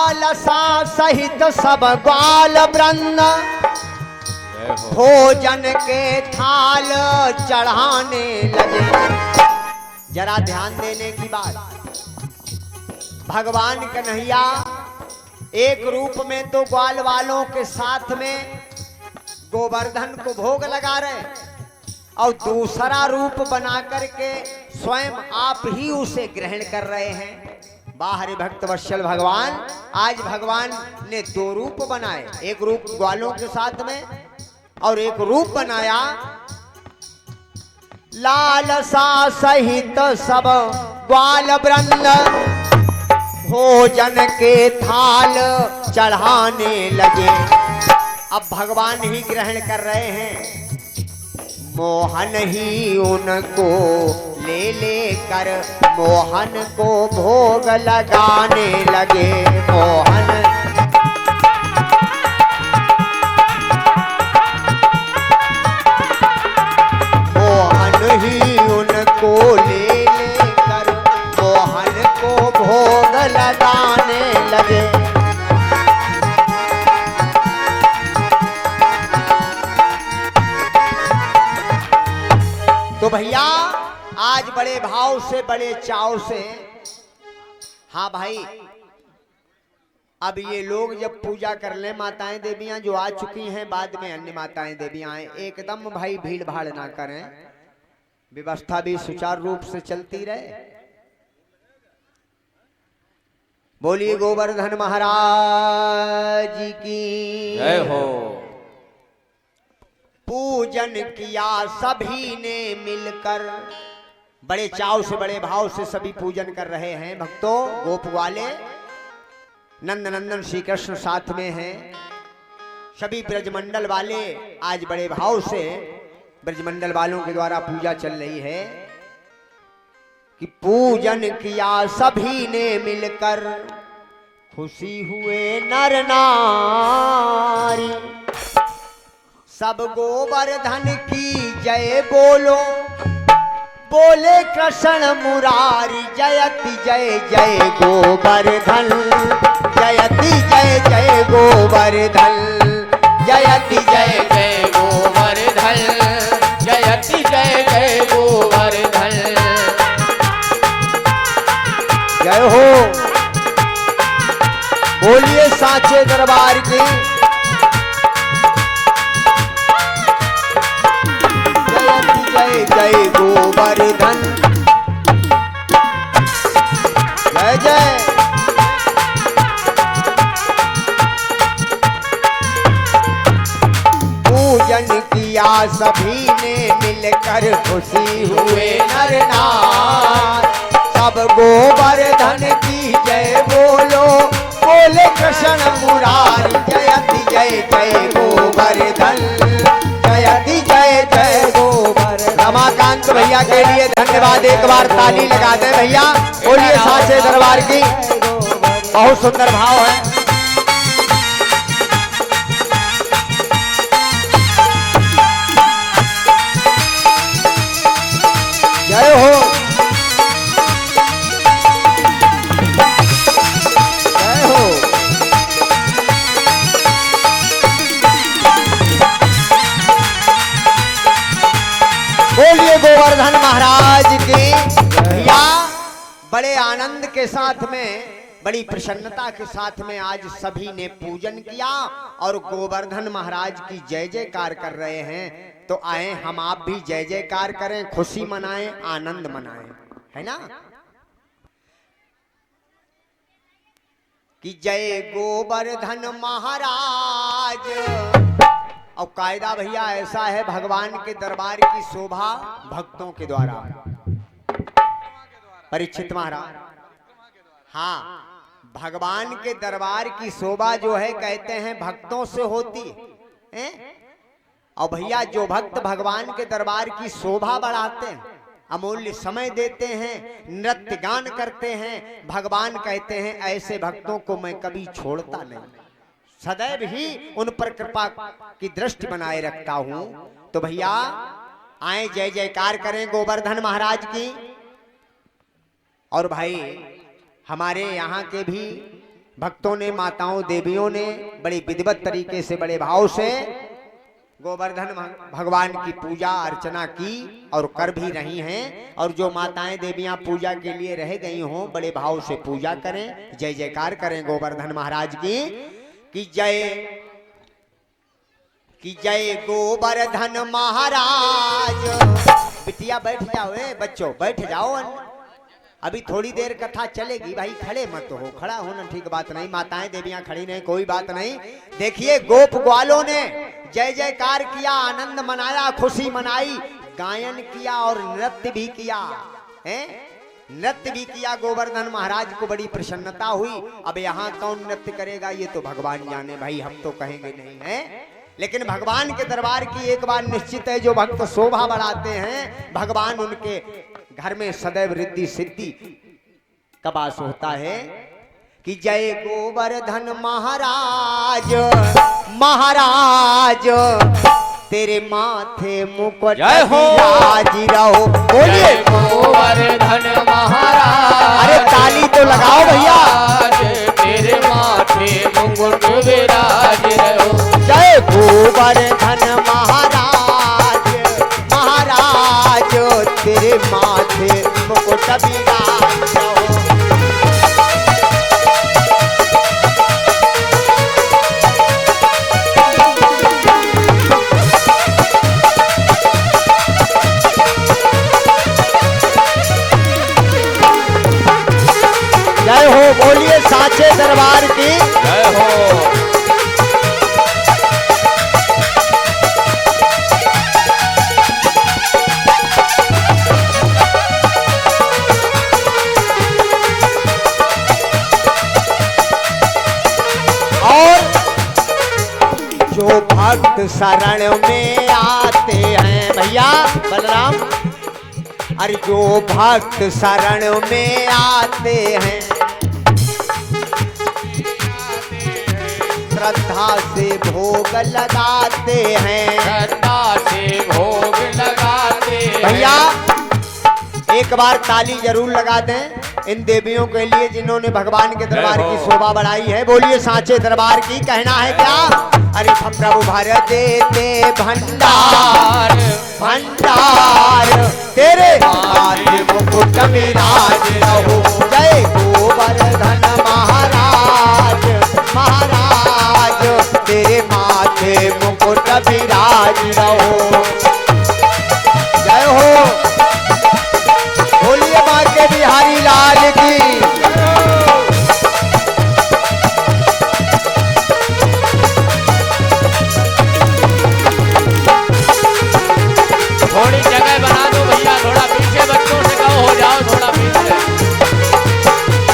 लालसा सहित सब ग्वाल वृंद भोजन के थाल चढ़ाने लगे। जरा ध्यान देने की बात, भगवान कन्हैया एक रूप में तो ग्वाल वालों के साथ में गोवर्धन को भोग लगा रहे और दूसरा रूप बना करके स्वयं आप ही उसे ग्रहण कर रहे हैं। बाहरी भक्त वत्सल भगवान, आज भगवान ने दो रूप बनाए, एक रूप ग्वालों के साथ में और एक रूप बनाया लालसा सहित सब ग्वाल वृंद भोजन के थाल चढ़ाने लगे। अब भगवान ही ग्रहण कर रहे हैं, मोहन ही उनको ले लेकर मोहन को भोग लगाने लगे। मोहन ही उनको ले लेकर मोहन को भोग लगाने लगे। तो भैया आज बड़े भाव से बड़े चाव से, हाँ भाई, अब ये लोग जब पूजा कर ले माताएं देवियां जो आ चुकी हैं, बाद में अन्य माताएं देवियां आए, एकदम भाई भीड़ भाड़ ना करें, व्यवस्था भी सुचारू रूप से चलती रहे। बोलिए गोवर्धन महाराज की जय हो। पूजन किया सभी ने मिलकर, बड़े चाव से बड़े भाव से सभी पूजन कर रहे हैं। भक्तों, गोप वाले नंद नंदन श्री कृष्ण साथ में हैं, सभी ब्रजमंडल वाले आज बड़े भाव से ब्रजमंडल वालों के द्वारा पूजा चल रही है कि पूजन किया सभी ने मिलकर, खुशी हुए नर नारी, सब गोवर्धन की जय बोलो, बोले कृष्ण मुरारी, जयति जय जय गोवर्धन, जयति जय जय गोवर्धन, जयति जय जय गोवर्धन, जयति जय जय गोवर्धन। जय हो। बोलिए साचे दरबार की जय जय गोवर्धन, जय जय। पूजन किया सभी ने मिलकर, खुशी हुए नर नार, सब गोवर्धन की जय बोलो, बोले कृष्ण मुरारी, जयति जय जय गोवर्धन, जयति जय जय गोवर्धन। रमाकांत भैया के लिए धन्यवाद, एक बार ताली लगा दें भैया। बोलिए साचे दरबार की, बहुत सुंदर भाव है। जय हो, जय हो। बोलिए गोवर्धन महाराज की। भैया बड़े आनंद के साथ में, बड़ी प्रसन्नता के साथ में आज सभी ने पूजन किया और गोवर्धन महाराज की जय जयकार कर रहे हैं। तो आए हम आप भी जय जयकार करें, खुशी मनाएं, आनंद मनाएं, है ना। कि जय गोवर्धन महाराज। और कायदा भैया ऐसा है, भगवान के दरबार की शोभा भक्तों के द्वारा। परीक्षित महाराज, हाँ, भगवान के दरबार की शोभा जो है कहते हैं भक्तों से होती है। और भैया जो भक्त भगवान के दरबार की शोभा बढ़ाते हैं, अमूल्य समय देते हैं, नृत्य गान करते हैं, भगवान कहते हैं ऐसे भक्तों को मैं कभी छोड़ता नहीं, सदैव ही उन पर कृपा की दृष्टि बनाए रखता हूं। तो भैया आए जय जयकार करें गोवर्धन महाराज की। और भाई हमारे यहाँ के भी भक्तों ने, माताओं देवियों ने बड़ी विधिवत तरीके से, बड़े भाव से गोवर्धन भगवान की पूजा अर्चना की और कर भी रही हैं। और जो माताएं देवियां पूजा के लिए रह गई हों, बड़े भाव से पूजा करें, जय जयकार करें गोवर्धन महाराज की कि जय गोवर्धन महाराज। बिटिया बैठ जाओ, बच्चों बैठ जाओ, अभी थोड़ी देर कथा चलेगी भाई, खड़े मत हो। खड़ा होना ठीक बात नहीं, माताएं देवियां खड़ी नहीं, कोई बात नहीं। देखिए गोप ग्वालों ने जय जयकार किया, आनंद मनाया, खुशी मनाई, गायन किया और नृत्य भी किया है, नृत्य भी किया। गोवर्धन महाराज को बड़ी प्रसन्नता हुई। अब यहाँ कौन नृत्य करेगा ये तो भगवान जाने भाई, हम तो कहेंगे नहीं है। लेकिन भगवान के दरबार की एक बात निश्चित है, जो भक्त शोभा बढ़ाते हैं भगवान उनके घर में सदैव रिद्धि सिद्धि का वास होता है। कि जय गोवर्धन महाराज, महाराज तेरे माथे मुकुट विराज रहो। बोलिए गोवर्धन महाराज। अरे ताली तो लगाओ भैया। तेरे माथे मुकुट विराज रहो। जय गोवर्धन महाराज, महाराज तेरे माथे मुकुट विराज रहो। जय हो, बोलिए साचे दरबार की जय हो। जो भक्त शरण में आते हैं भैया बलराम, अरे जो भक्त शरण में आते हैं, श्रद्धा से भोग लगाते हैं, श्रद्धा से भोग लगाते हैं। भैया एक बार ताली जरूर लगा दें इन देवियों के लिए जिन्होंने भगवान के दरबार की शोभा बढ़ाई है। बोलिए साचे दरबार की। कहना है क्या? अरे प्रभु भर देते भंडार, भंडार तेरे माथे मुकुट विराज रहो। जय गोवर्धन महाराज, महाराज तेरे माथे मुकुट विराज रहो। जय हो, बोलिए माँ के बिहारी लाल की। थोड़ी जगह बना दो भैया, थोड़ा पीछे बच्चों से कहो हो जाओ थोड़ा पीछे।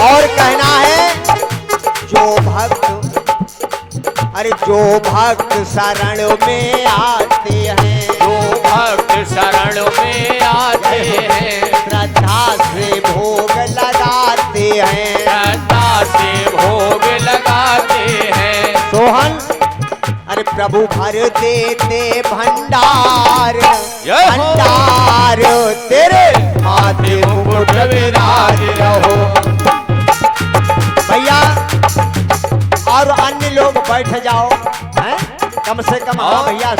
और कहना है जो भक्त, अरे जो भक्त शरण में आते हैं, जो भक्त शरण में आते हैं, श्रद्धा से भोग लगाते हैं, श्रद्धा से भोग लगाते हैं। सोहन अरे प्रभु भर देते भंडार, जय हो। भंडार तेरे माथे मुकुट विराज रहो। भैया और अन्य लोग बैठ जाओ हैं, कम से कम। हाँ भैया,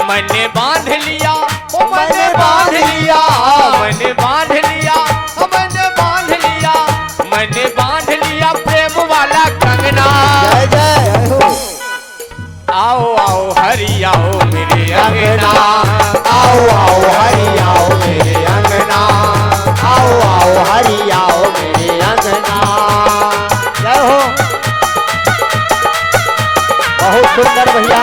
मैंने बांध लिया, ओ मैंने बांध लिया, मैंने बांध लिया, मैंने बांध लिया, मैंने बांध लिया प्रेम वाला कंगना। जय जय हो। आओ आओ हरि आओ मेरे अंगना, आओ आओ हरि आओ मेरे अंगना, आओ आओ हरि आओ मेरे अंगना। जय हो, बहुत सुंदर भैया।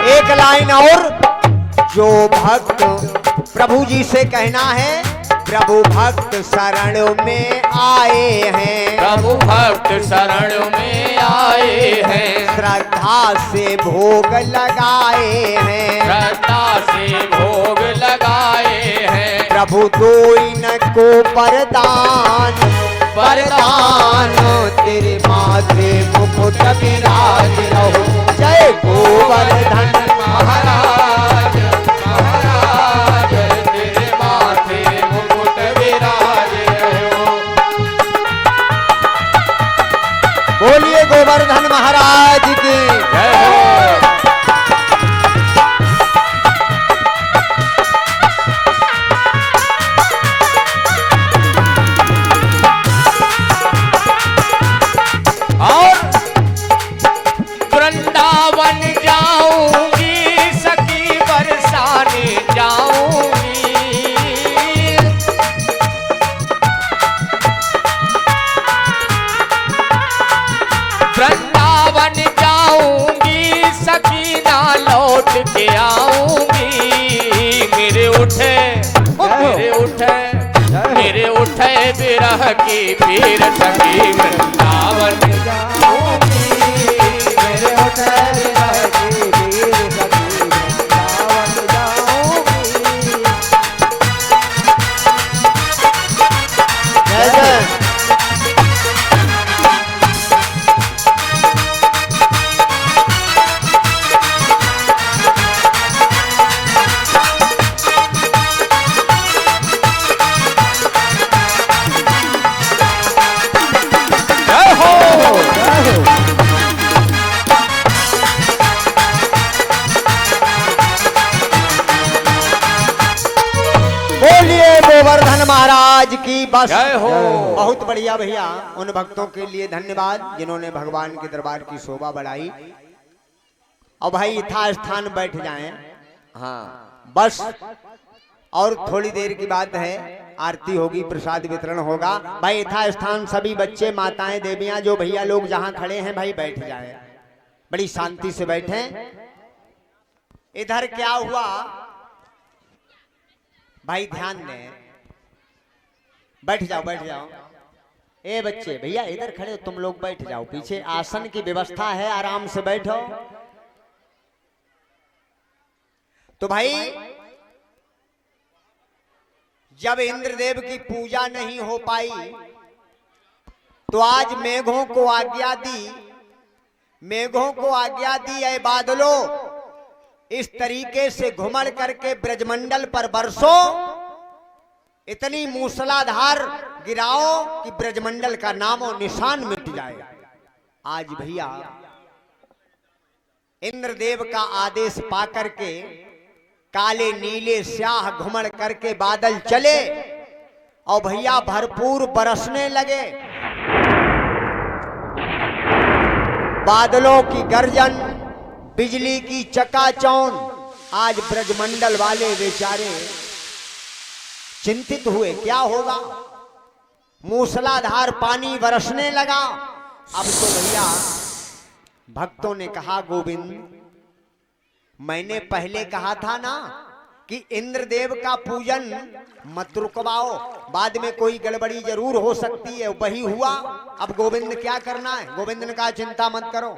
एक लाइन और, जो भक्त प्रभु जी से कहना है, प्रभु भक्त शरण में आए हैं, प्रभु भक्त शरण में आए हैं, श्रद्धा से भोग लगाए हैं, श्रद्धा से भोग लगाए हैं। प्रभु दो इनको वरदान, वरदान तेरे माथे मुकुट विराज रहो। जय गोवर्धन महाराज महाराज तेरे माथे मुकुट विराज रहो। बोलिए गोवर्धन महाराज की जय हो। वृंदावन जाऊंगी सखी बरसाने जाऊंगी। वृंदावन जाऊंगी सखी ना लौट के आऊंगी। मेरे उठे विरह की पीर सखी वृंदावन जाऊंगी। मेरे उठे विरह की पीर सखी वृंदावन जाऊंगी। जय जय। बोलिए गोवर्धन महाराज की बस जय हो। बहुत बढ़िया भैया। उन भक्तों के लिए धन्यवाद जिन्होंने भगवान के दरबार की शोभा बढ़ाई। और भाई यथा स्थान बैठ जाएं। हाँ बस और थोड़ी देर की बात है, आरती होगी, प्रसाद वितरण होगा। भाई यथा स्थान सभी बच्चे माताएं देवियां जो भैया लोग जहां खड़े हैं भाई बैठ जाएं, बड़ी शांति से बैठें। इधर क्या हुआ भाई ध्यान दें, बैठ जाओ बैठ जाओ। ए बच्चे भैया इधर खड़े हो, तुम लोग बैठ जाओ, पीछे आसन की व्यवस्था है, आराम से बैठो। तो भाई जब इंद्रदेव की पूजा नहीं हो पाई तो आज मेघों को आज्ञा दी, मेघों को आज्ञा दी ऐ बादलो इस तरीके से घुमड़ करके ब्रजमंडल पर बरसो, इतनी मूसलाधार गिराओ कि ब्रजमंडल का नामो निशान मिट जाए। आज भैया इंद्रदेव का आदेश पा करके काले नीले स्याह घुमड़ करके बादल चले और भैया भरपूर बरसने लगे। बादलों की गर्जन, बिजली की चकाचौंध, आज ब्रजमंडल वाले बेचारे चिंतित हुए क्या होगा। मूसलाधार पानी बरसने लगा। अब तो भैया भक्तों ने कहा गोविंद मैंने पहले कहा था ना कि इंद्रदेव का पूजन मत रुकवाओ, बाद में कोई गड़बड़ी जरूर हो सकती है, वही हुआ। अब गोविंद क्या करना है? गोविंद ने कहा चिंता मत करो,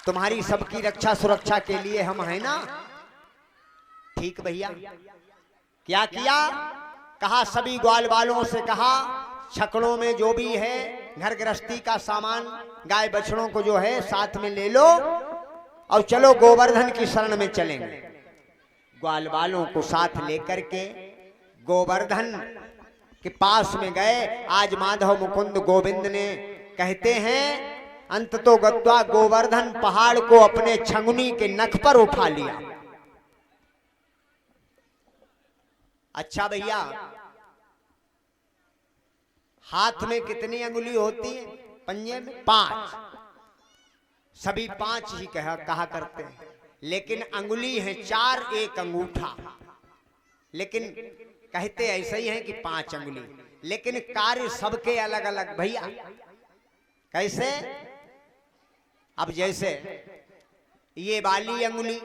तुम्हारी सबकी रक्षा सुरक्षा के लिए हम हैं ना। ठीक भैया। क्या किया? कहा सभी ग्वाल वालों से कहा छकड़ों में जो भी है घर गृहस्थी का सामान, गाय बछड़ों को जो है साथ में ले लो और चलो गोवर्धन की शरण में चलेंगे। ग्वाल वालों को साथ लेकर के गोवर्धन के पास में गए। आज माधव मुकुंद गोविंद ने कहते हैं अंत तो गत्वा गोवर्धन पहाड़ को अपने छंगनी के नख पर उठा लिया। अच्छा भैया हाथ में कितनी अंगुली होती है? पंजे में 5, सभी 5 ही कहा करते हैं, लेकिन अंगुली है 4, एक अंगूठा। लेकिन कहते ऐसे ही है कि 5 अंगुली, लेकिन कार्य सबके अलग अलग भैया। कैसे? अब जैसे ये वाली अंगुली,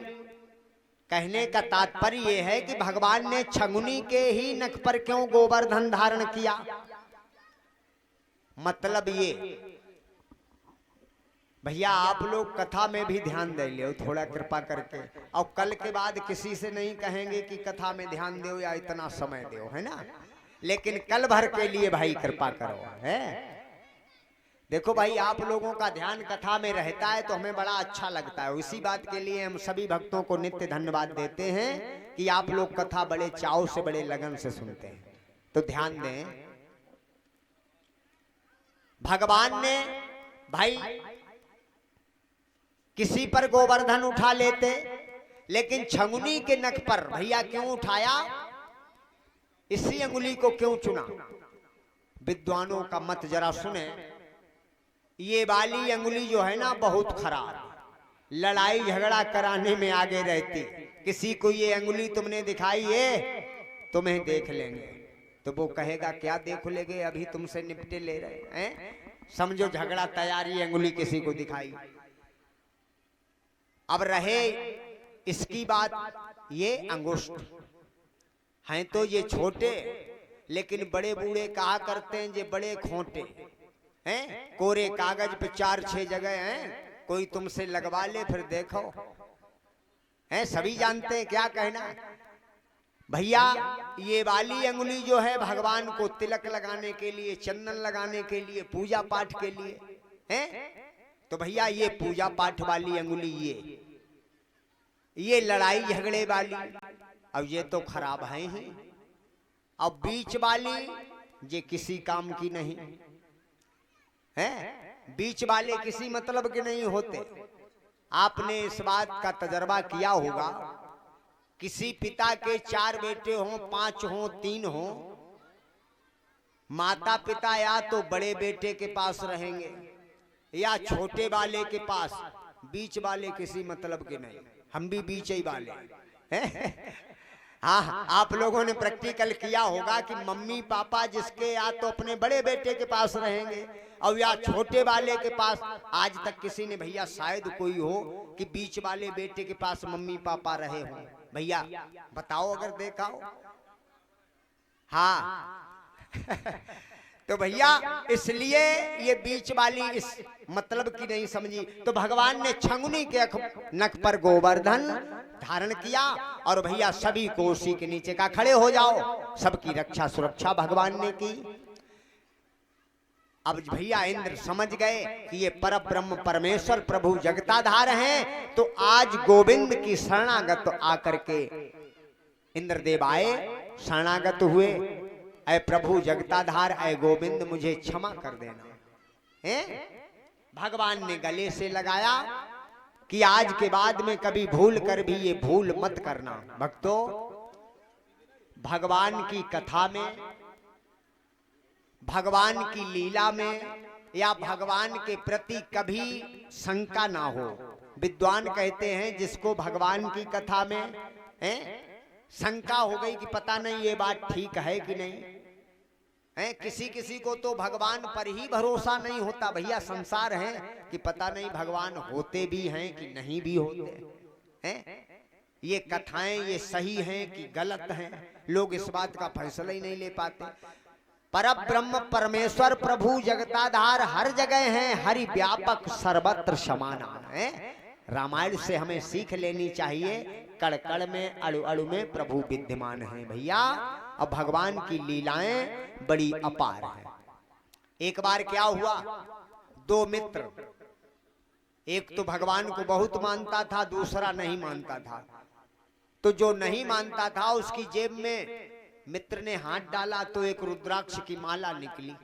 कहने का तात्पर्य ये है कि भगवान ने छंगुनी के ही नख पर क्यों गोवर्धन धारण किया। मतलब ये भैया आप लोग कथा में भी ध्यान दे लो थोड़ा कृपा करके, और कल के बाद किसी से नहीं कहेंगे कि कथा में ध्यान दो या इतना समय दो, है ना। लेकिन कल भर के लिए भाई कृपा करो। है देखो भाई, आप लोगों का ध्यान कथा में रहता है तो हमें बड़ा अच्छा लगता है। इसी बात के लिए हम सभी भक्तों को नित्य धन्यवाद देते हैं कि आप लोग कथा बड़े चाव से, बड़े लगन से सुनते हैं। तो ध्यान दें, भगवान ने भाई किसी पर गोवर्धन उठा लेते, लेकिन छंगुनी के नख पर भैया क्यों उठाया, इसी अंगुली को क्यों चुना? विद्वानों का मत जरा सुने। ये वाली अंगुली जो है ना बहुत खराब, लड़ाई झगड़ा कराने में आगे रहती। किसी को ये अंगुली तुमने दिखाई है, तुम्हें देख लेंगे, तो वो कहेगा क्या देख लेंगे, अभी तुमसे निपटे ले रहे हैं। समझो झगड़ा तैयारी, अंगुली किसी को दिखाई। अब रहे इसकी बात, ये अंगुष्ठ हैं तो ये छोटे, लेकिन बड़े बूढ़े कहा करते हैं ये बड़े खोटे हैं। कोरे कागज पे 4-6 जगह हैं, कोई तुमसे लगवा ले फिर देखो। हैं सभी जानते हैं क्या कहना भैया। ये वाली अंगुली जो है भगवान को तिलक लगाने के लिए, चंदन लगाने के लिए, पूजा पाठ के लिए हैं। तो भैया ये पूजा पाठ वाली अंगुली, ये लड़ाई झगड़े वाली, अब ये तो खराब है ही। अब बीच वाली ये किसी काम की नहीं है। बीच वाले किसी मतलब के नहीं होते। आपने इस बात का तजर्बा किया होगा, किसी पिता के 4 बेटे हों, 5 हों, 3 हों, माता पिता या तो बड़े बेटे के पास रहेंगे या छोटे वाले के पास, बीच वाले किसी मतलब के नहीं। हम भी बीच ही वाले हैं। हाँ, आप लोगों ने प्रैक्टिकल किया होगा कि मम्मी पापा जिसके या तो अपने बड़े बेटे के पास रहेंगे और या छोटे वाले के पास। आज तक किसी ने भैया शायद कोई हो कि बीच वाले बेटे के पास मम्मी पापा रहे हों। भैया बताओ अगर देखा हो। हाँ तो भैया इसलिए ये बीच वाली इस मतलब की नहीं समझी। तो भगवान ने छंगुनी के नख पर गोवर्धन धारण किया और भैया सभी को उसी के नीचे का खड़े हो जाओ। सबकी रक्षा सुरक्षा भगवान ने की। अब भैया इंद्र समझ गए कि ये परब्रह्म परमेश्वर प्रभु जगताधार हैं, तो आज गोविंद की शरणागत आकर के इंद्रदेव आए, शरणागत हुए। ऐ प्रभु जगताधार, ऐ गोविंद मुझे क्षमा कर देना है। भगवान ने गले से लगाया कि आज के बाद में कभी भूल कर भी ये भूल मत करना। भक्तों, भगवान की कथा में, भगवान की लीला में या भगवान के प्रति कभी शंका ना हो। विद्वान कहते हैं जिसको भगवान की कथा में शंका हो गई कि पता नहीं ये बात ठीक है कि नहीं है। किसी किसी को तो भगवान पर ही भरोसा नहीं होता। भैया संसार है कि पता नहीं भगवान होते भी हैं कि नहीं भी होते हैं। ये कथाएं ये सही हैं कि गलत हैं, लोग इस बात का फैसला ही नहीं ले पाते। परब्रह्म परमेश्वर प्रभु जगताधार हर जगह हैं, हरि व्यापक सर्वत्र समाना है। रामायण से हमें सीख लेनी चाहिए, कण कण में अणु अणु में प्रभु विद्यमान है। भैया अब भगवान की लीलाएं बड़ी अपार हैं। एक बार क्या हुआ, 2 मित्र, एक तो भगवान को बहुत मानता था, दूसरा नहीं मानता था। तो जो नहीं मानता था उसकी जेब में मित्र ने हाथ डाला तो एक रुद्राक्ष की माला निकली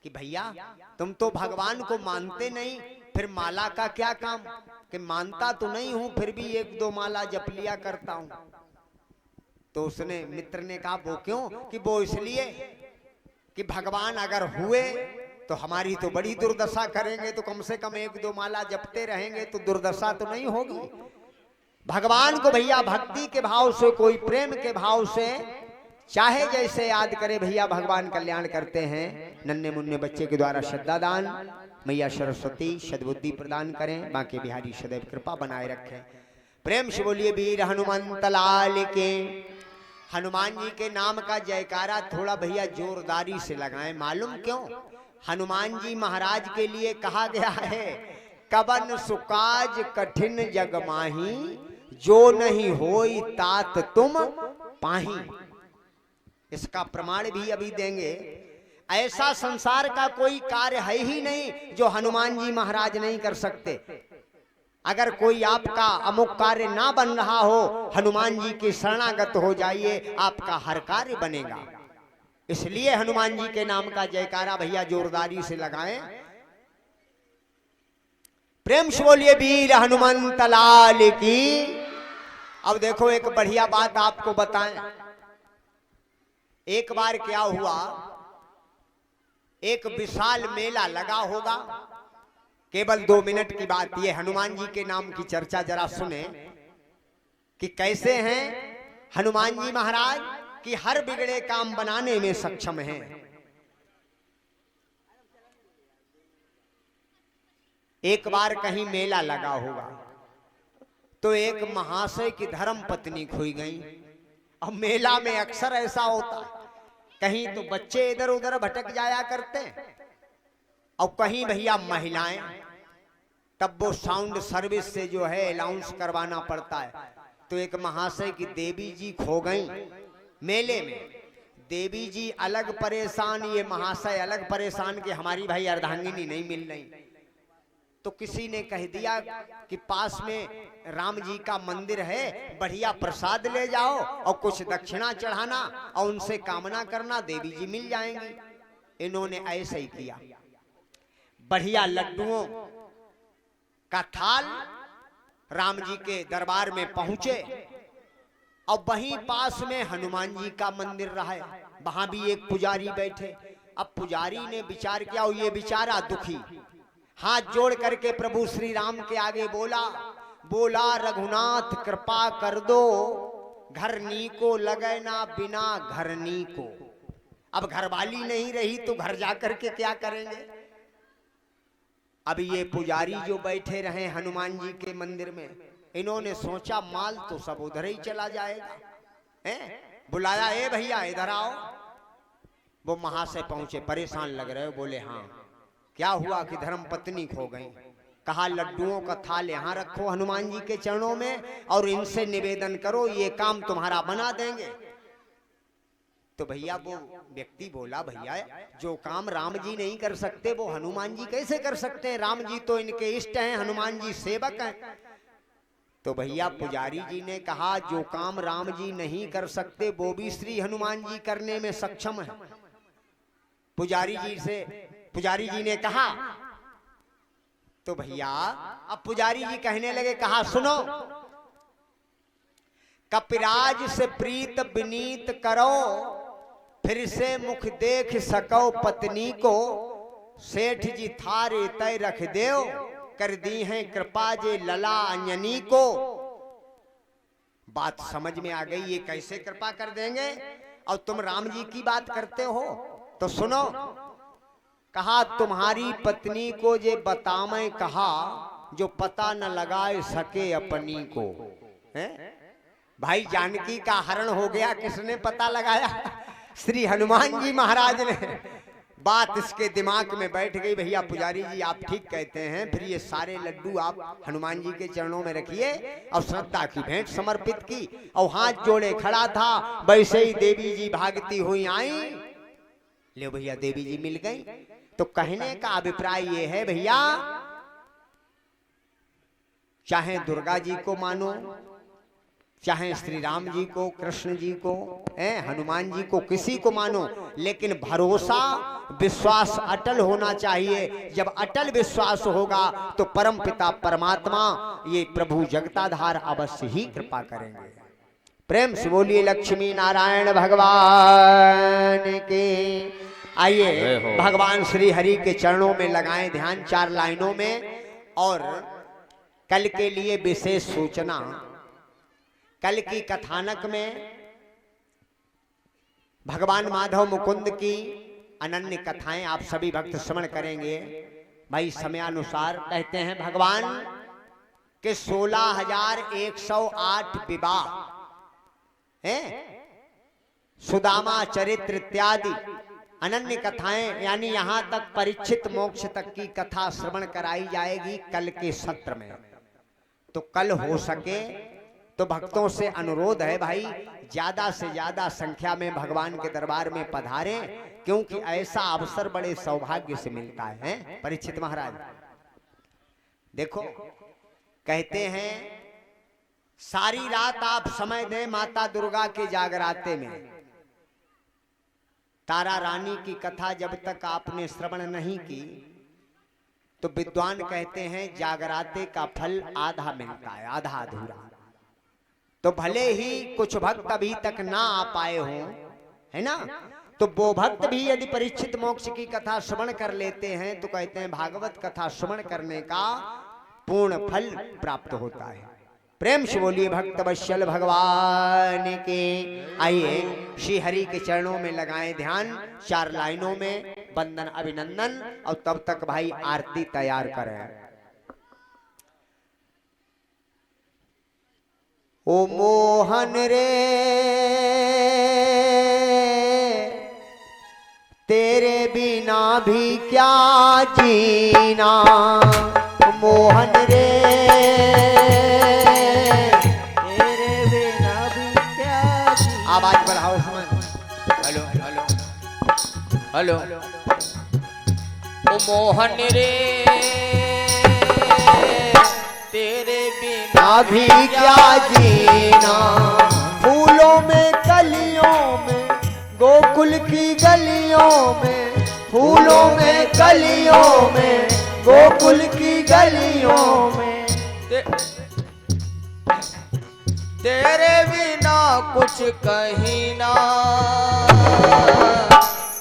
कि भैया तुम तो भगवान को मानते नहीं, फिर माला का क्या काम? कि मानता तो नहीं हूं फिर भी 1-2 माला जप लिया करता हूं। तो उसने मित्र ने कहा वो क्यों? कि वो इसलिए कि भगवान अगर हुए तो हमारी तो बड़ी दुर्दशा करेंगे, तो कम से कम 1-2 माला जपते रहेंगे तो दुर्दशा तो नहीं होगी। भगवान को भैया भक्ति के भाव से, कोई प्रेम के भाव से चाहे जैसे याद करे, भैया भगवान कल्याण करते हैं। नन्हे मुन्ने बच्चे के द्वारा श्रद्धा दान, मैया सरस्वती सद्बुद्धि प्रदान करें, बांके बिहारी सदैव कृपा बनाए रखें। प्रेम से बोलिए वीर हनुमंत लाल के। हनुमान जी के नाम का जयकारा थोड़ा भैया जोरदारी से लगाएं। मालूम क्यों? हनुमान जी महाराज के लिए कहा गया है, कवन सुकाज कठिन जग माही, जो नहीं होई तात तुम पाही। इसका प्रमाण भी अभी देंगे। ऐसा संसार का कोई कार्य है ही नहीं जो हनुमान जी महाराज नहीं कर सकते। अगर कोई आपका अमुक कार्य ना बन रहा हो, हनुमान जी के शरणागत हो जाइए, आपका हर कार्य बनेगा। इसलिए हनुमान जी के नाम का जयकारा भैया जोरदारी से लगाएं। प्रेम से बोलिए वीर हनुमंत लाल की। अब देखो एक बढ़िया बात आपको बताएं। एक बार क्या हुआ, एक विशाल मेला लगा होगा। केवल 2 मिनट की बात, ये हनुमान जी के नाम की चर्चा जरा सुने कि कैसे हैं हनुमान जी महाराज कि हर बिगड़े काम बनाने में सक्षम हैं। एक बार कहीं मेला लगा होगा तो एक महाशय की धर्म पत्नी खोई गई। अब मेला में अक्सर ऐसा होता है, कहीं तो बच्चे इधर उधर भटक जाया करते हैं और कहीं भैया महिलाएं। तब वो साउंड सर्विस से जो है अनाउंस करवाना पड़ता है। तो एक महाशय की देवी जी खो गई मेले में। देवी जी अलग परेशान, ये महाशय अलग परेशान कि हमारी भाई अर्धांगिनी नहीं मिल रही। तो किसी ने कह दिया कि पास में राम जी का मंदिर है, बढ़िया प्रसाद ले जाओ और कुछ दक्षिणा चढ़ाना और उनसे कामना करना, देवी जी मिल जाएंगी। इन्होंने ऐसे ही किया। बढ़िया लड्डुओं का थाल राम जी के दरबार में पहुंचे और वहीं पास में हनुमान जी का मंदिर रहा है, वहां भी एक पुजारी बैठे। अब पुजारी ने विचार किया और ये बेचारा दुखी हाथ जोड़ करके प्रभु श्री राम के आगे बोला रघुनाथ कृपा कर दो, घरनी को लगे ना बिना घरनी को। अब घरवाली नहीं रही तो घर जाकर के क्या करेंगे। अब ये पुजारी जो बैठे रहे हनुमान जी के मंदिर में, इन्होंने सोचा माल तो सब उधर ही चला जाएगा, बुलाया ए भैया इधर आओ। वो महाशय पहुंचे, परेशान लग रहे हो, बोले हाँ क्या हुआ कि धर्म पत्नी खो गई। कहा लड्डुओं का थाल यहाँ रखो हनुमान जी के चरणों में और इनसे निवेदन करो, ये काम तुम्हारा बना देंगे। तो भैया वो व्यक्ति बोला भैया जो काम राम जी नहीं कर सकते वो हनुमान जी कैसे कर सकते हैं, राम जी तो इनके इष्ट हैं, हनुमान जी सेवक हैं। तो भैया पुजारी जी ने कहा जो काम राम जी नहीं कर सकते वो भी श्री हनुमान जी करने में सक्षम है। पुजारी जी ने कहा तो भैया अब पुजारी जी कहने लगे, कहा सुनो कपिराज से प्रीत विनीत करो, फिर से मुख देख सको पत्नी को, सेठ जी थारे तय रख देओ, कर दी है कृपा जे लला अंजनी को। बात समझ में आ गई, ये कैसे कृपा कर देंगे और तुम राम जी की बात करते हो। तो सुनो, कहा तुम्हारी पत्नी को जे बतावे कहा, जो पता न लगाए सके अपनी को। है भाई जानकी का हरण हो गया, किसने पता लगाया? श्री हनुमान जी महाराज ने। बात इसके दिमाग में बैठ गई, भैया पुजारी जी आप ठीक कहते हैं, फिर ये सारे लड्डू आप हनुमान जी के चरणों में रखिए। और श्रद्धा की भेंट समर्पित की और हाथ जोड़े खड़ा था। वैसे ही देवी जी भागती हुई आई। ले भैया देवी जी मिल गई। तो कहने का अभिप्राय ये है भैया, चाहे दुर्गा जी को मानो, चाहे श्री राम जी को, कृष्ण जी को, हनुमान जी को, किसी को मानो, लेकिन भरोसा विश्वास अटल होना चाहिए। जब अटल विश्वास होगा तो परम पिता परमात्मा ये प्रभु जगताधार अवश्य ही कृपा करेंगे। प्रेम से बोलिए लक्ष्मी नारायण भगवान के। आइए भगवान श्री हरि के चरणों में लगाएं ध्यान 4 लाइनों में। और कल के लिए विशेष सूचना, कल की कथानक में भगवान माधव मुकुंद की अनन्य कथाएं आप सभी भक्त श्रवण करेंगे। भाई समयानुसार कहते हैं भगवान के 16,108 विवाह हैं, सुदामा चरित्र इत्यादि अनन्य कथाएं, यानी यहां तक परीक्षित मोक्ष तक की कथा श्रवण कराई जाएगी कल के सत्र में। तो कल हो सके तो भक्तों से अनुरोध है भाई, ज्यादा से ज्यादा संख्या में भगवान के दरबार में पधारें, क्योंकि ऐसा अवसर बड़े सौभाग्य से मिलता है। परीक्षित महाराज देखो, कहते हैं सारी रात आप समय दें माता दुर्गा के जागराते में। तारा रानी की कथा जब तक आपने श्रवण नहीं की तो विद्वान कहते हैं जागराते का फल आधा मिलता है, आधा अधूरा। तो भले ही कुछ भक्त अभी तक ना आ पाए हों, है ना, तो वो भक्त भी यदि परीक्षित मोक्ष की कथा श्रवण कर लेते हैं तो कहते हैं भागवत कथा श्रवण करने का पूर्ण फल प्राप्त होता है। प्रेम से बोलिए भक्त वत्सल भगवान के। आइए श्री हरि के चरणों में लगाएं ध्यान, 4 लाइनों में वंदन अभिनंदन, और तब तक भाई आरती तैयार करें। ओ मोहन रे तेरे बिना भी क्या जीना, मोहन रे तेरे बिना भी क्या जीना। आवाज बढ़ाओ सुमन। Hello hello hello. ओ मोहन रे तेरे बिना भी क्या जीना, फूलों में कलियों में गोकुल की गलियों में, फूलों में कलियों में गोकुल की गलियों में, तेरे बिना कुछ कहीं ना,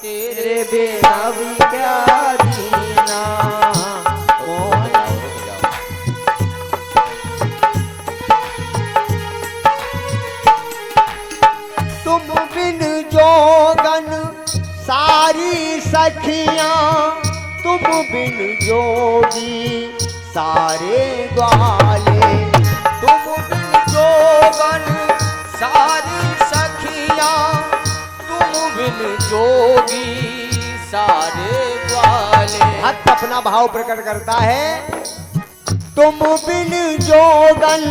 तेरे बिना भी क्या जीना। तुम बिन जोगन सारी सखियां, तुम बिन जोगी सारे ग्वाले, तुम बिन जोगन सारी सखियां, तुम बिन जोगी सारे ग्वाले। भक्त अपना भाव प्रकट करता है। तुम बिन जोगन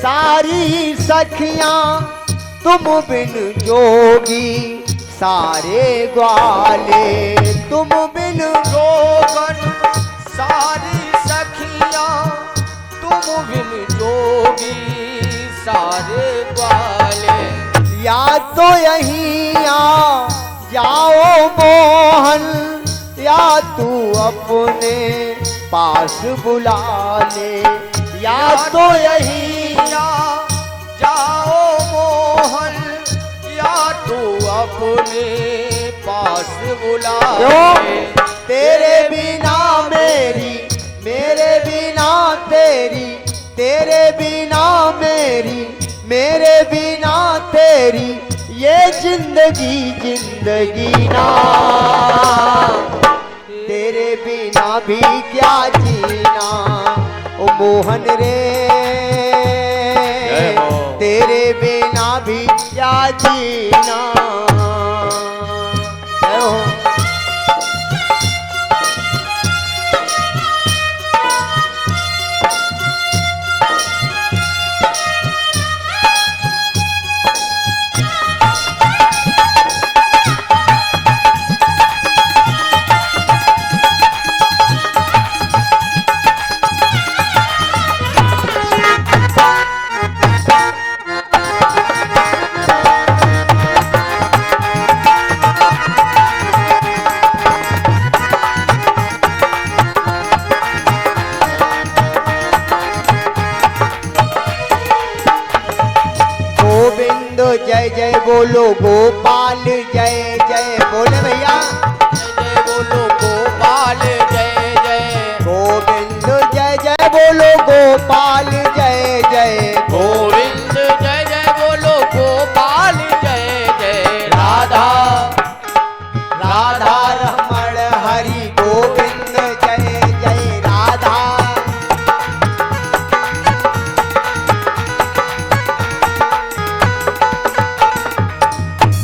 सारी सखियां, तुम बिन जोगी सारे ग्वाले, तुम बिन जोगन सारी सखियां, तुम बिन जोगी सारे ग्वाले। या तो यहीं आ जाओ मोहन, या तू अपने पास बुला ले, या तो यहीं आ जाओ मोहन, या तू अपने पास बुला ले। तेरे बिना मेरी, मेरे बिना तेरी, तेरे बिना मेरी, मेरे बिना तेरी, ये जिंदगी जिंदगी ना, तेरे बिना भी क्या जीना। ओ मोहन रे तेरे बिना भी क्या जीना। जय जय बोलो गोपाल, जय जय बोले भैया, जय बोलो गोपाल, जय जय गोविंद, जय जय बोलो गोपाल, जय जय गोविंद, जय जय बोलो गोपाल, जय जय राधा राधा रमण हरि गोविंद, जय जय राधा।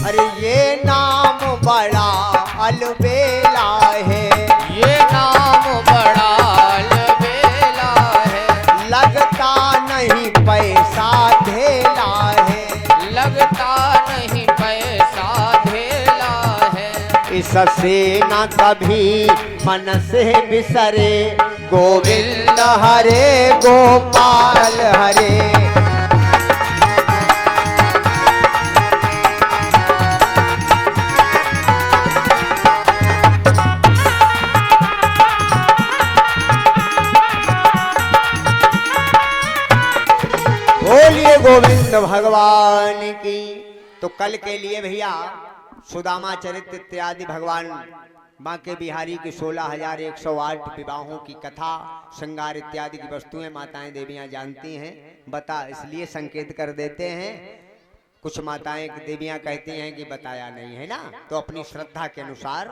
अरे ये नाम बड़ा अलबेला है, ये नाम बड़ा अलबेला है, लगता से न कभी मन से बिसरे, गोविंद हरे गोपाल हरे। बोलिए गोविंद भगवान की। तो कल के लिए भैया सुदामा चरित्र इत्यादि भगवान बांके बिहारी की 16,108 विवाहों की कथा, श्रृंगार इत्यादि की वस्तुएं माताएं देवियां जानती हैं, बता इसलिए संकेत कर देते हैं। कुछ माताएं देवियां कहती हैं कि बताया नहीं है ना, तो अपनी श्रद्धा के अनुसार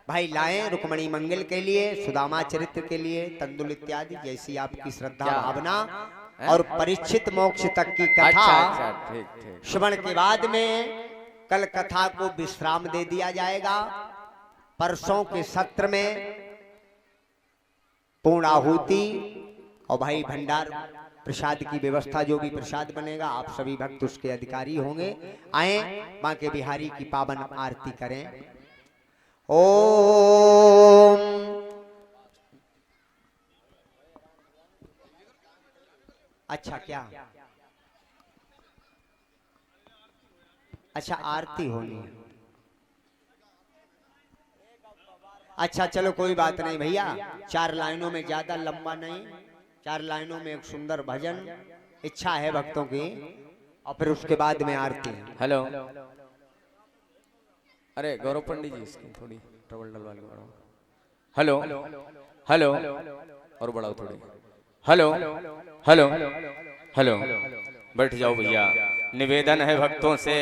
भाई लाएं। रुक्मणी मंगल के लिए, सुदामा चरित्र के लिए, तंदुल इत्यादि, जैसी आपकी श्रद्धा भावना। और परीक्षित मोक्ष तक की कथा श्रवण के बाद में कल कथा को विश्राम दे दिया जाएगा। परसों के सत्र में पूर्ण आहुति और भाई भंडार प्रसाद की व्यवस्था, जो भी प्रसाद बनेगा आप सभी भक्त उसके अधिकारी होंगे। आए बांके बिहारी की पावन आरती करें। ओम अच्छा क्या अच्छा आरती होनी है। अच्छा चलो कोई बात नहीं भैया, 4 लाइनों में ज्यादा लंबा नहीं, 4 लाइनों में एक सुंदर भजन इच्छा है भक्तों की, और फिर उसके बाद में आरती है। हेलो, अरे गौरव पंडित जी इसकी थोड़ी ट्रबल डलवा लो। हेलो हेलो और बढ़ाओ थोड़ी। हेलो हेलो हेलो, बैठ जाओ भैया। निवेदन है भक्तों से,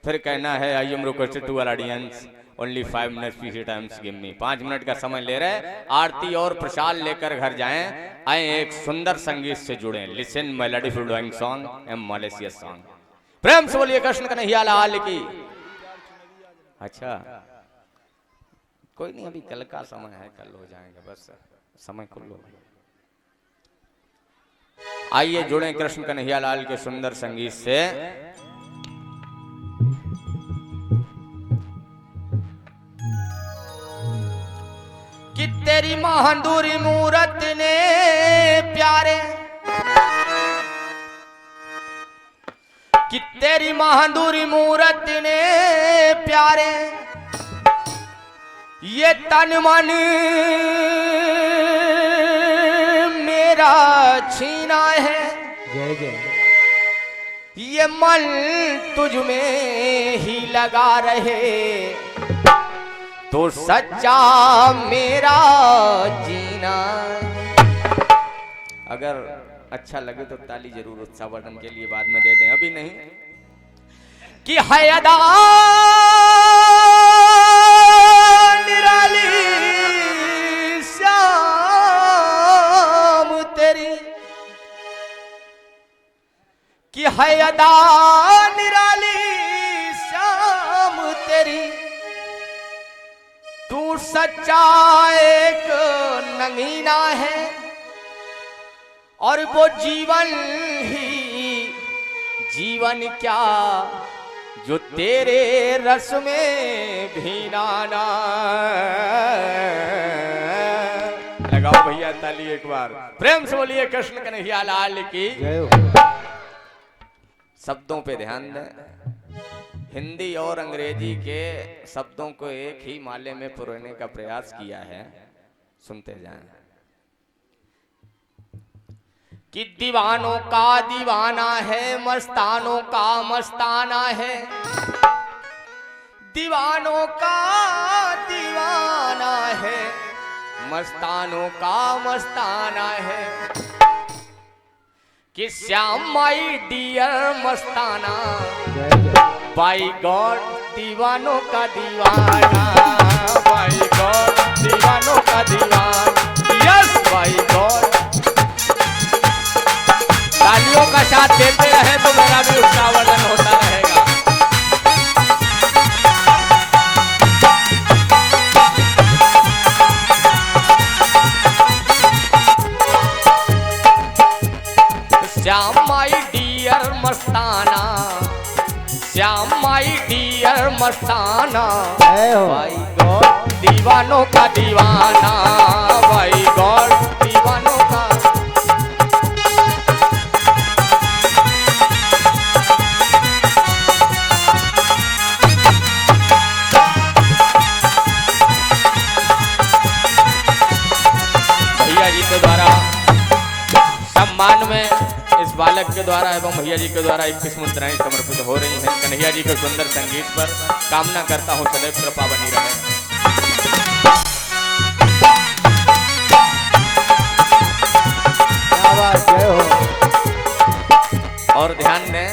फिर कहना है I am requested to all audience only 5 minutes पीछे टाइम्स गिव मी। 5 मिनट का समय ले रहे, आरती और प्रसाद लेकर घर जाएं। आए एक सुंदर संगीत से जुड़े, listen melody full doing song एम मॉलेशियस सॉन्ग। प्रेम से बोलिए कृष्ण कन्हैया लाल की। अच्छा कोई नहीं, अभी कल का समय है, कल हो जाएंगे, बस समय खुल लो। आइए जुड़े कृष्ण कन्हैया लाल के सुंदर संगीत से। कि तेरी महादुरी मूरत ने प्यारे, कि तेरी महादुरी मूरत ने प्यारे, ये तन मन मेरा छीना है। जय जय। ये मन तुझ में ही लगा रहे, तो सच्चा मेरा जीना। अगर अच्छा लगे तो ताली जरूर उत्साहवर्धन के लिए बाद में दे दें, अभी नहीं। कि है अदा निराली श्याम तेरी, कि है अदा निराली श्याम तेरी, तू सच्चा एक नगीना है, और वो जीवन ही जीवन क्या जो तेरे रस में भीना ना। लगाओ भैया ताली एक बार, प्रेम से बोलिए कृष्ण कन्हैया लाल की। शब्दों पे ध्यान दें, हिंदी और अंग्रेजी के शब्दों को एक ही माले में पुरोने का प्रयास किया है, सुनते जाएं। कि दीवानों का दीवाना है, मस्तानों का मस्ताना है, दीवानों का दीवाना है, मस्तानों का मस्ताना है। कि श्याम माई डियर मस्ताना, बाई गॉड दीवानों का दीवाना, बाई गॉड दीवानों का दीवाना, यस बाई गॉड। तालियों का साथ देते रहे तो मेरा भी उत्साहवर्धन होता रहेगा। श्याम माई डियर मस्ताना, श्याम माई डियर मस्ताना, जय हो। भाई गॉड दीवानों का दीवाना, भाई गॉड दीवानों का। भैया जी के द्वारा सम्मान में इस बालक के द्वारा एवं भैया जी के द्वारा 21 मुद्राएं समर्पित हो रही हैं। कन्हैया जी के सुंदर संगीत पर कामना करता हूँ सदैव कृपा बनी रहे। क्या बात, जय हो। और ध्यान दें,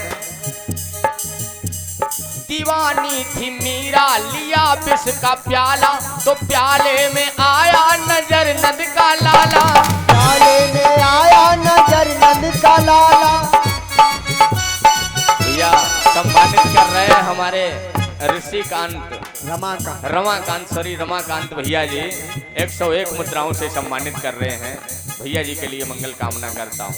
दीवानी थी मीरा लिया विष का प्याला, तो प्याले में आया नजर नद का लाला। प्याले में आया नजर नंद का लाला। भैया सम्मानित कर रहे हैं हमारे ऋषिकांत रमाकांत भैया जी 101 मुद्राओं से सम्मानित कर रहे हैं। भैया जी के लिए मंगल कामना करता हूँ।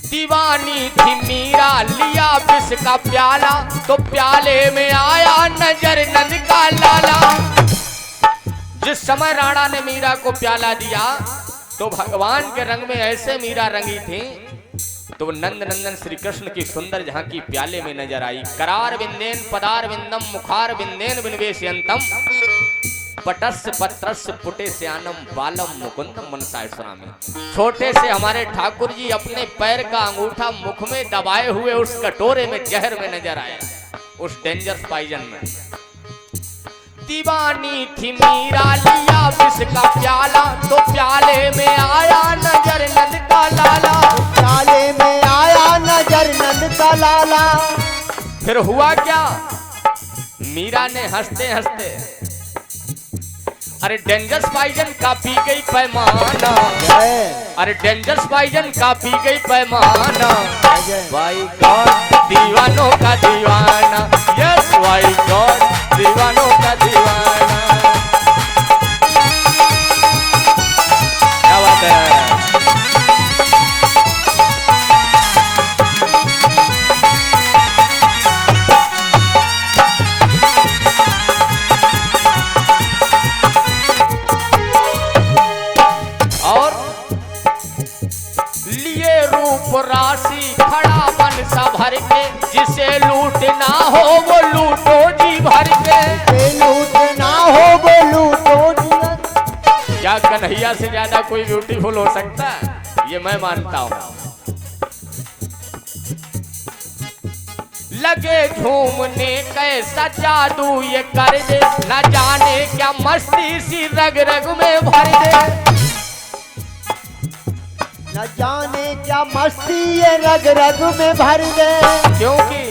दीवानी थी मीरा लिया विष का प्याला, तो प्याले में आया नजर नंद का लाला। जिस समय राणा ने मीरा को प्याला दिया तो भगवान के रंग में ऐसे मीरा रंगी थी, तो नंद नंदन श्री कृष्ण की सुंदर झांकी प्याले में नजर आई। करार बिंदेन पदार बिंदम मुखार बिंदेन बिन्वेशयंतम, पटस्य पत्रस्य पुटे श्यानम बालम मुकुंदम मनसाय स्वामी। छोटे से हमारे ठाकुर जी अपने पैर का अंगूठा मुख में दबाए हुए उस कटोरे में जहर में नजर आए, उस डेंजरस पॉइजन में। दीवानी थी मीरा लिया विष का प्याला, तो प्याले में आया नजर नंद का लाला। प्याले में आया नजर नंद का लाला। फिर हुआ क्या, मीरा ने हंसते हंसते अरे डेंजरस पॉइजन का पी गई पैमाना, अरे डेंजरस पॉइजन का पी गई पैमाना। भाई गॉड दीवानों का दीवाना, यस भाई गॉड दीवानों का दीवाना। क्या बात है। राशि खड़ा बन सा भर के, जिसे लूट ना हो वो लूटो जी भर के। लूट ना हो वो लूटो जी। क्या कन्हैया से ज्यादा कोई ब्यूटीफुल हो सकता है? ये मैं मानता हूँ। लगे झूमने कैसा जादू ये कर दे, न जाने क्या मस्ती सी रग रग में भर दे। न जाने क्या मस्ती ये रग रग में भर दे। क्योंकि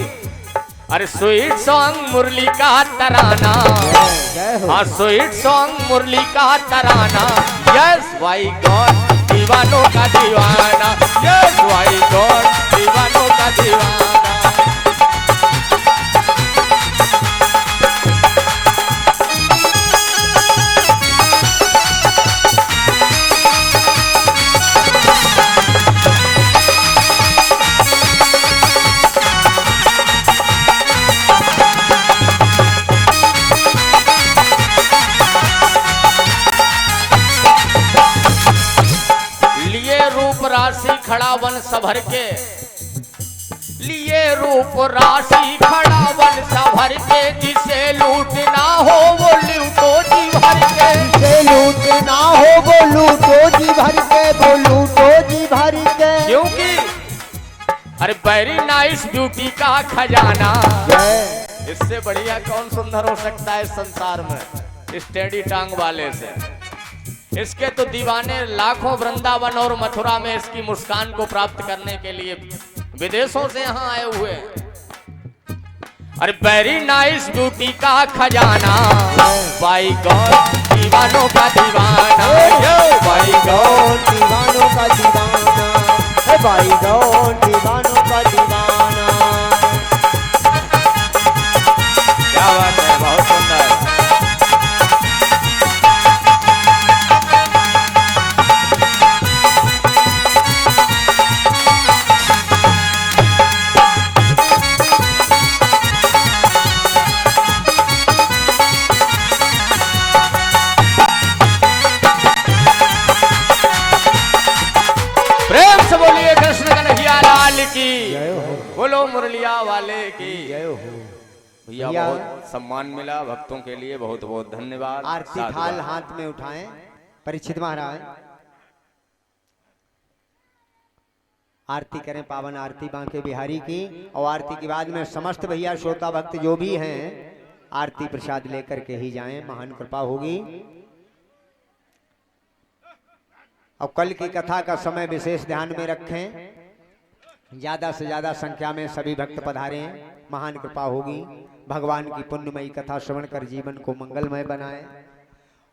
अरे स्वीट सॉन्ग मुरली का तराना, हाँ स्वीट सॉन्ग मुरली का तराना। यस भाई गॉड दीवानों का दीवाना, यस भाई गॉड दीवानों का दीवाना। राशि खड़ा वन सभर के, लिए रूप राशि खड़ा वन सभर के, जिसे लूट ना हो वो लूटो जी भर के। जिसे लूट ना हो वो लूटो जी भर के, वो लूटो जी भर के। क्योंकि अरे वेरी नाइस ब्यूटी का खजाना, इससे बढ़िया कौन सुंदर हो सकता है इस संसार में स्टेडी टांग वाले से। इसके तो दीवाने लाखों वृंदावन और मथुरा में इसकी मुस्कान को प्राप्त करने के लिए विदेशों से यहाँ आए हुए हैं। अरे वेरी नाइस ब्यूटी का खजाना, बाई गॉड दीवानों का दीवाना, बाई गॉड दीवानों का दीवाना, बाई गॉड दीवानों का दीवाना। क्या बात है, बहुत सुंदर। लाल की, जय हो। बोलो मुरलिया वाले की। जय हो। भैया भैया, बहुत सम्मान मिला भक्तों के लिए, बहुत बहुत धन्यवाद। आरती साधुवाद। थाल हाथ में उठाएं परीक्षित महाराज, आरती करें पावन आरती बांके बिहारी की। और आरती के बाद में समस्त भैया श्रोता भक्त जो भी हैं आरती प्रसाद लेकर के ही जाएं, महान कृपा होगी। और कल की कथा का समय विशेष ध्यान में रखें, ज्यादा से ज्यादा संख्या में सभी भक्त पधारें, महान कृपा होगी। भगवान की पुण्यमयी कथा श्रवण कर जीवन को मंगलमय बनाए।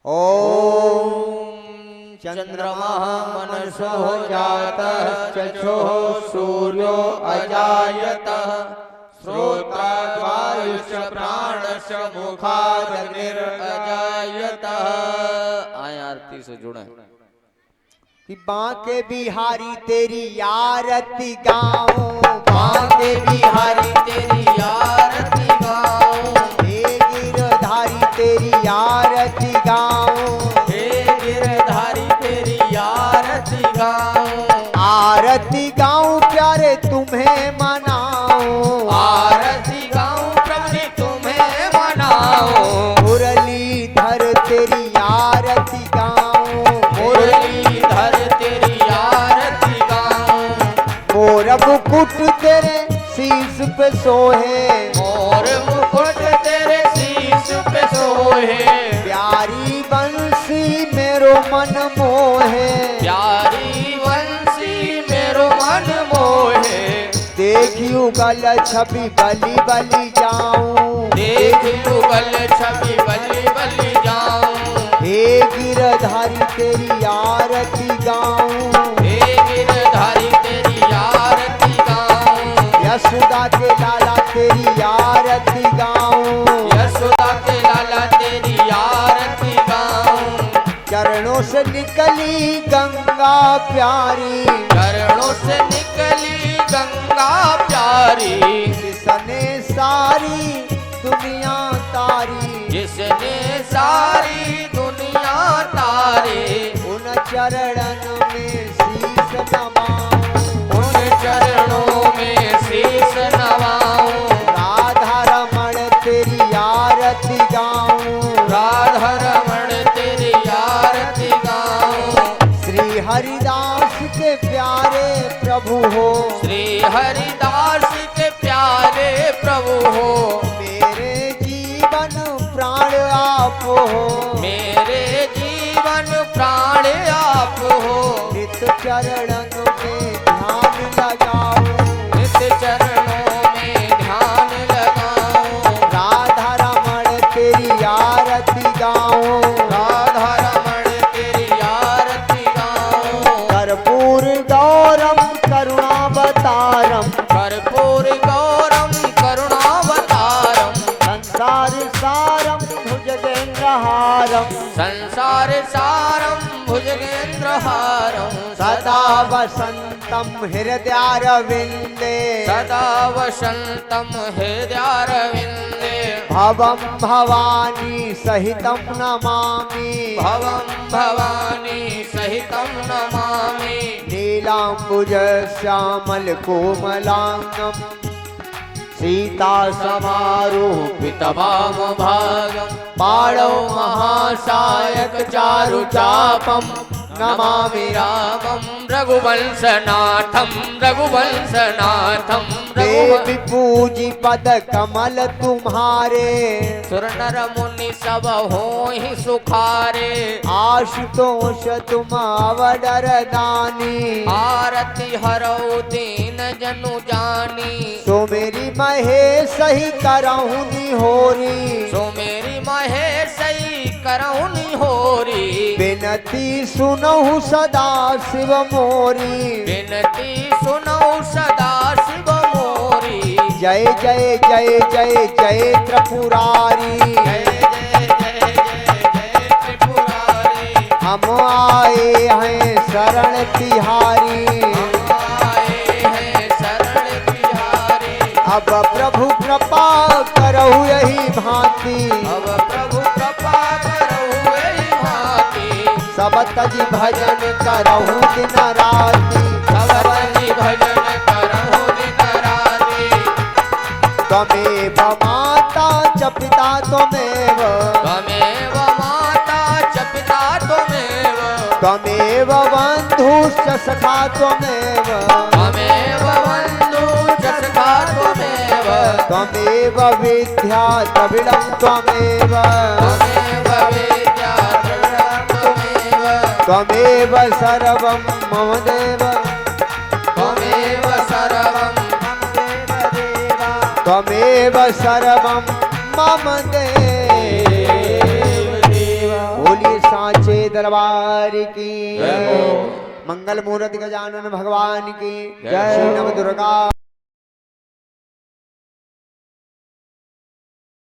ओम चंद्रमा मनसो जातः चक्षुः सूर्यो अजायतः श्रोत्राद्वायुश्च प्राणश्च मुखादग्निरजायतः। आए आरती से जुड़े। कि बांके बिहारी तेरी आरती गाऊं, बांके बिहारी तेरी आरती गाऊं, हे गिरधारी तेरी आरती गाऊं, हे गिरधारी तेरी आरती गाऊं, आरती गाऊं प्यारे तुम्हें मनाऊं, आरती गाऊं प्यारे तुम्हें मनाऊं, मुरलीधर तेरी आरती गाऊं, मुरलीधर तेरी आरती गाऊं, मोर मुकुट तेरे शीश पे सोहे, मोर मुकुट तेरे शीश पे सोहे, प्यारी बंसी मेरो मन मोहे, प्यारी बंसी मेरो मन मोहे, देखी उगल छवि बलि बलि जाऊं, देख युगल छवि बलि बलि जाऊं, हे गिरधारी तेरी आरती गाऊं, हे गिरधारी तेरी आरती गाऊं, यशोदा के लाला तेरी आरती गाऊं, यशोदा के लाला तेरी आरती गाऊं, चरणों से निकली गंगा प्यारी, चरणों से निकली गंगा प्यारी, जिसने सारी दुनिया तारी, जिसने सारी दुनिया तारी, उन चरणन में शीश नवाऊं, उन चरणों में शीश नवाऊं, राधा रमण तेरी आरती गाऊं, राधा रमण तेरी आरती गाऊं, श्री हरिदास के प्यारे प्रभु हो, श्री हरिदास के प्यारे प्रभु हो, मेरे जीवन प्राण आप हो, मेरे जीवन प्राण आप हो, नित चरणन में ध्यान लगाऊं, नित चरणों में ध्यान लगाऊं, राधा रमण तेरी आरती गाऊं, राधा रमण तेरी आरती गाऊं, कर्पूर गौरम करुणावतारम, कर्पूर गौरम करुणावतारम, संसार सारम भुजगेन्द्रहारम, संसार सारम भुजगेन्द्रहारम, सदा वसंतम हृदयारविंदे, सदा वसंतम हृदयारविंदे, भवम भवानी सहितम नमामि, भवम भवानी सहितं नमामि, नीलांबुज श्यामल कोमलांगम, सीता समारोपितवाम भागम, पाणौ महासायक चारु चापम, नमामि रामं रघुवंशनाथं, रघुवंशनाथं, देवी पूजी पद कमल तुम्हारे, सुर नर मुनि सब होहि सुखारे, आशुतोष तुम अवडर दानी, आरती हरौ दीन जनु जानी, सो मेरी महेश ही करहु निहोरी, सो मेरी महेश करहु निहोरी, बिनती सुनहु सदा शिव मोरी, बिनती सुनौ सदा शिव मोरी, जय जय जय जय जय त्रिपुरारी, जय जय जय जय जय त्रिपुरारी, हम आए हैं शरण तिहारी, हम आए हैं शरण तिहारी, अब प्रभु कृपा करहु यही भांति, अब प्रभु कृपा करहु एहि भांति, सब तज भजन करहु दिन राति, सब तज भजन करहु त्वमेव बन्धुश्च सखा त्वमेव त्वमेव बन्धु च सखा त्वमेव त्वमेव विद्या द्रविडं त्वमेव त्वमेव विद्या द्रविडं त्वमेव त्वमेव सर्वं मम देव त्वमेव सर्वं मम देव त्वमेव सर्वं मम देव बोलिए साचे दरबार की जय हो। मंगल मूर्ति गजानन भगवान की जय श्री हो। नव दुर्गा